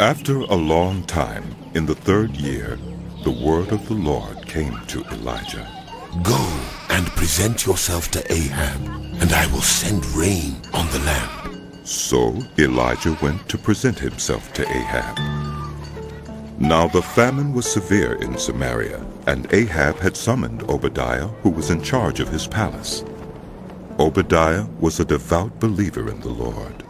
After a long time, in the 3rd year, the word of the Lord came to Elijah. Go and present yourself to Ahab, and I will send rain on the land. So Elijah went to present himself to Ahab. Now the famine was severe in Samaria, and Ahab had summoned Obadiah, who was in charge of his palace. Obadiah was a devout believer in the Lord.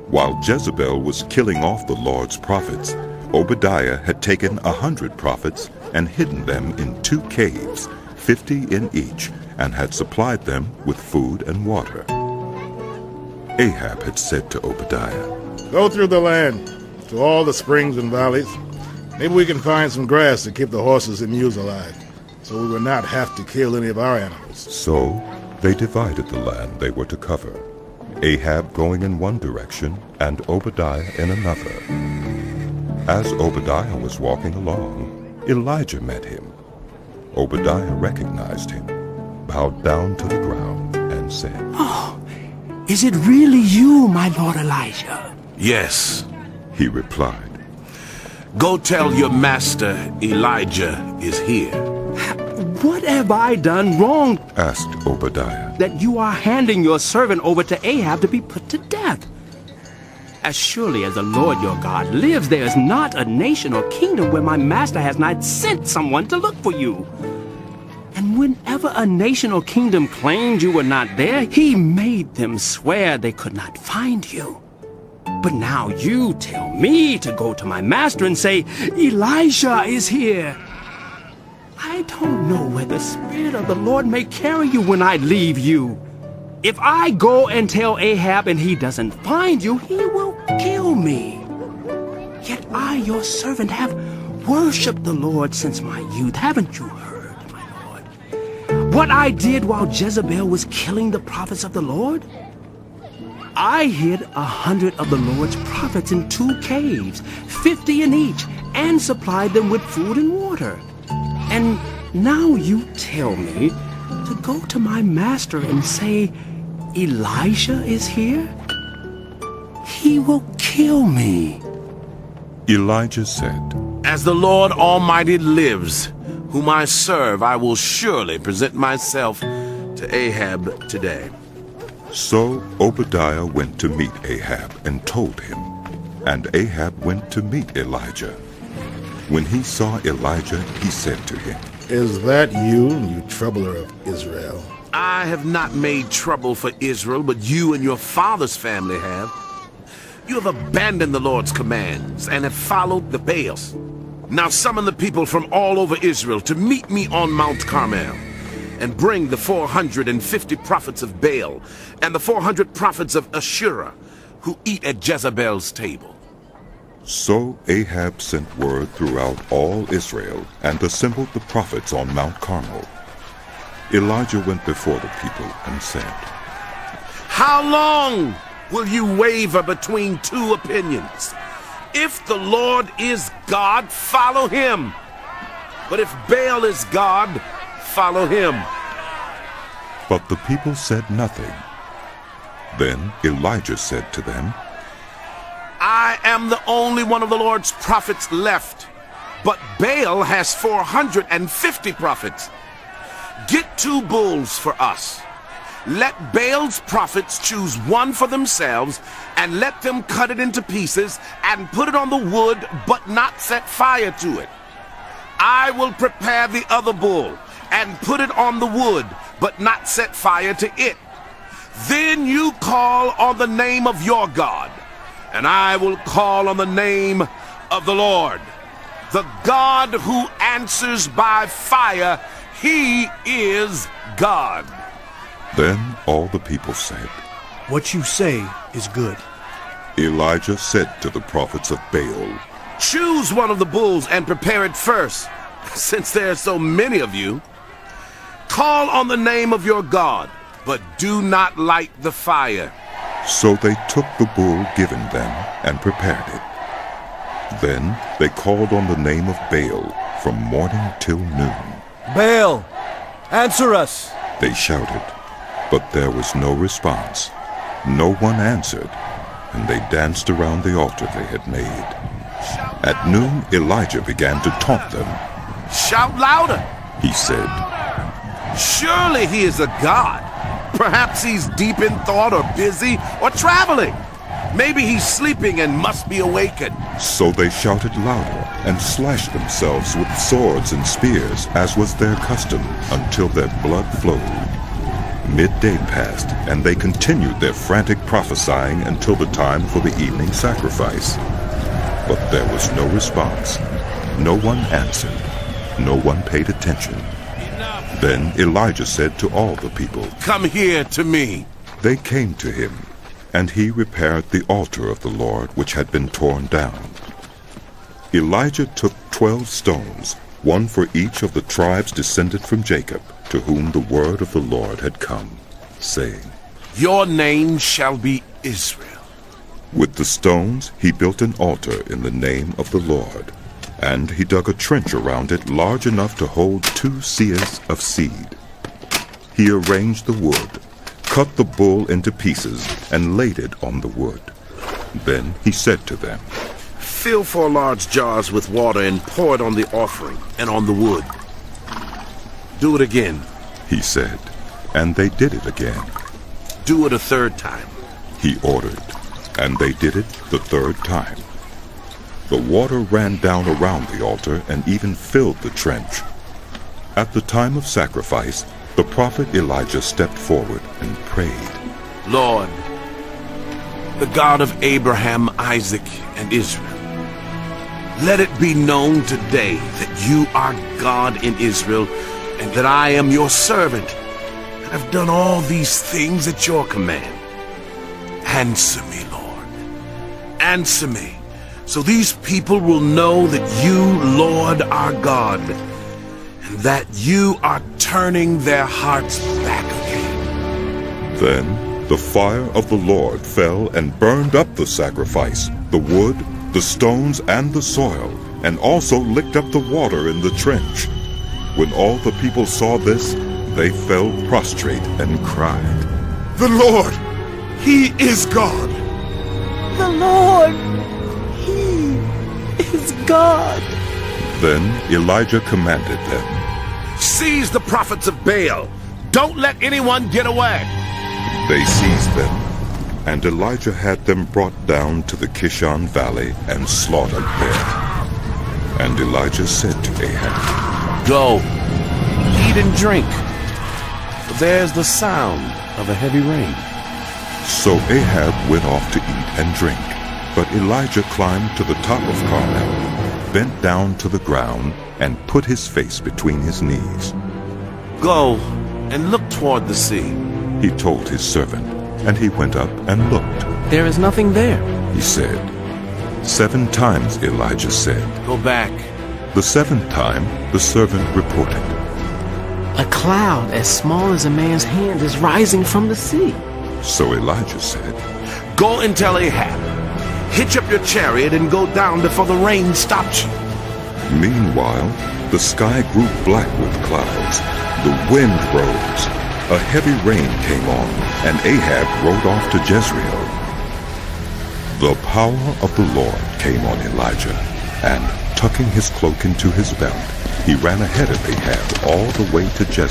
While Jezebel was killing off the Lord's prophets, Obadiah had taken 100 prophets and hidden them in 2 caves, 50 in each, and had supplied them with food and water. Ahab had said to Obadiah, Go through the land, to all the springs and valleys. Maybe we can find some grass to keep the horses and mules alive, so we will not have to kill any of our animals. So they divided the land they were to cover, Ahab going in one direction and Obadiah in another. As Obadiah was walking along, Elijah met him. Obadiah recognized him, bowed down to the ground, and said, Oh, is it really you, my lord Elijah? Yes, he replied. Go tell your master Elijah is here. What have I done wrong? Asked Obadiah. That you are handing your servant over to Ahab to be put to death. As surely as the Lord your God lives, there is not a nation or kingdom where my master has not sent someone to look for you. And whenever a nation or kingdom claimed you were not there, he made them swear they could not find you. But now you tell me to go to my master and say, Elijah is here. I don't know where the Spirit of the Lord may carry you when I leave you. If I go and tell Ahab and he doesn't find you, he will kill me. Yet I, your servant, have worshipped the Lord since my youth. Haven't you heard, my Lord? What I did while Jezebel was killing the prophets of the Lord? I hid 100 of the Lord's prophets in 2 caves, 50 in each, and supplied them with food and water. And now you tell me to go to my master and say, Elijah is here? He will kill me. Elijah said, As the Lord Almighty lives, whom I serve, I will surely present myself to Ahab today. So Obadiah went to meet Ahab and told him, and Ahab went to meet Elijah. When he saw Elijah, he said to him, Is that you troubler of Israel? I have not made trouble for Israel, but you and your father's family have. You have abandoned the Lord's commands and have followed the Baals. Now summon the people from all over Israel to meet me on Mount Carmel, and bring the 450 prophets of Baal and the 400 prophets of Asherah who eat at Jezebel's table. So Ahab sent word throughout all Israel and assembled the prophets on Mount Carmel. Elijah went before the people and said, How long will you waver between 2 opinions? If the Lord is God, follow him. But if Baal is God, follow him. But the people said nothing. Then Elijah said to them, I am the only one of the Lord's prophets left, but Baal has 450 prophets. Get 2 bulls for us. Let Baal's prophets choose one for themselves, and let them cut it into pieces and put it on the wood, but not set fire to it. I will prepare the other bull and put it on the wood, but not set fire to it. Then you call on the name of your God, and I will call on the name of the Lord. The God who answers by fire, he is God. Then all the people said, What you say is good. Elijah said to the prophets of Baal, Choose one of the bulls and prepare it first, since there are so many of you. Call on the name of your God, but do not light the fire. So they took the bull given them and prepared it. Then they called on the name of Baal from morning till noon. Baal, answer us! They shouted, but there was no response. No one answered, and they danced around the altar they had made. At noon, Elijah began to taunt them. Shout louder. He said, Surely he is a god. Perhaps he's deep in thought or busy or traveling. Maybe he's sleeping and must be awakened. So they shouted louder and slashed themselves with swords and spears, as was their custom, until their blood flowed. Midday passed, and they continued their frantic prophesying until the time for the evening sacrifice. But there was no response. No one answered. No one paid attention. Then Elijah said to all the people, Come here to me. They came to him, and he repaired the altar of the Lord which had been torn down. Elijah took 12 stones, one for each of the tribes descended from Jacob, to whom the word of the Lord had come, saying, Your name shall be Israel. With the stones he built an altar in the name of the Lord, and he dug a trench around it large enough to hold 2 seahs of seed. He arranged the wood, cut the bull into pieces, and laid it on the wood. Then he said to them, Fill 4 large jars with water and pour it on the offering and on the wood. Do it again. He said, and they did it again. Do it a 3rd time. He ordered, and they did it the 3rd time. The water ran down around the altar and even filled the trench. At the time of sacrifice, the prophet Elijah stepped forward and prayed, Lord, the God of Abraham, Isaac, and Israel, let it be known today that you are God in Israel, and that I am your servant, and have done all these things at your command. Answer me, Lord. Answer me, so these people will know that you, Lord, are God, and that you are turning their hearts back again. Then the fire of the Lord fell and burned up the sacrifice, the wood, the stones, and the soil, and also licked up the water in the trench. When all the people saw this, they fell prostrate and cried, The Lord, He is God. The Lord, He is God. Then Elijah commanded them. Seize the prophets of Baal. Don't let anyone get away. They seized them, and Elijah had them brought down to the Kishon Valley and slaughtered there. And Elijah said to Ahab, Go, eat and drink, for there's the sound of a heavy rain. So Ahab went off to eat and drink. But Elijah climbed to the top of Carmel, bent down to the ground, and put his face between his knees. Go and look toward the sea. He told his servant, and he went up and looked. There is nothing there. He said. 7 times Elijah said. Go back. The 7th time the servant reported. A cloud as small as a man's hand is rising from the sea. So Elijah said, Go and tell Ahab, hitch up your chariot and go down before the rain stops you. Meanwhile, the sky grew black with clouds. The wind rose. A heavy rain came on, and Ahab rode off to Jezreel. The power of the Lord came on Elijah, and tucking his cloak into his belt, he ran ahead of Ahab all the way to Jezreel.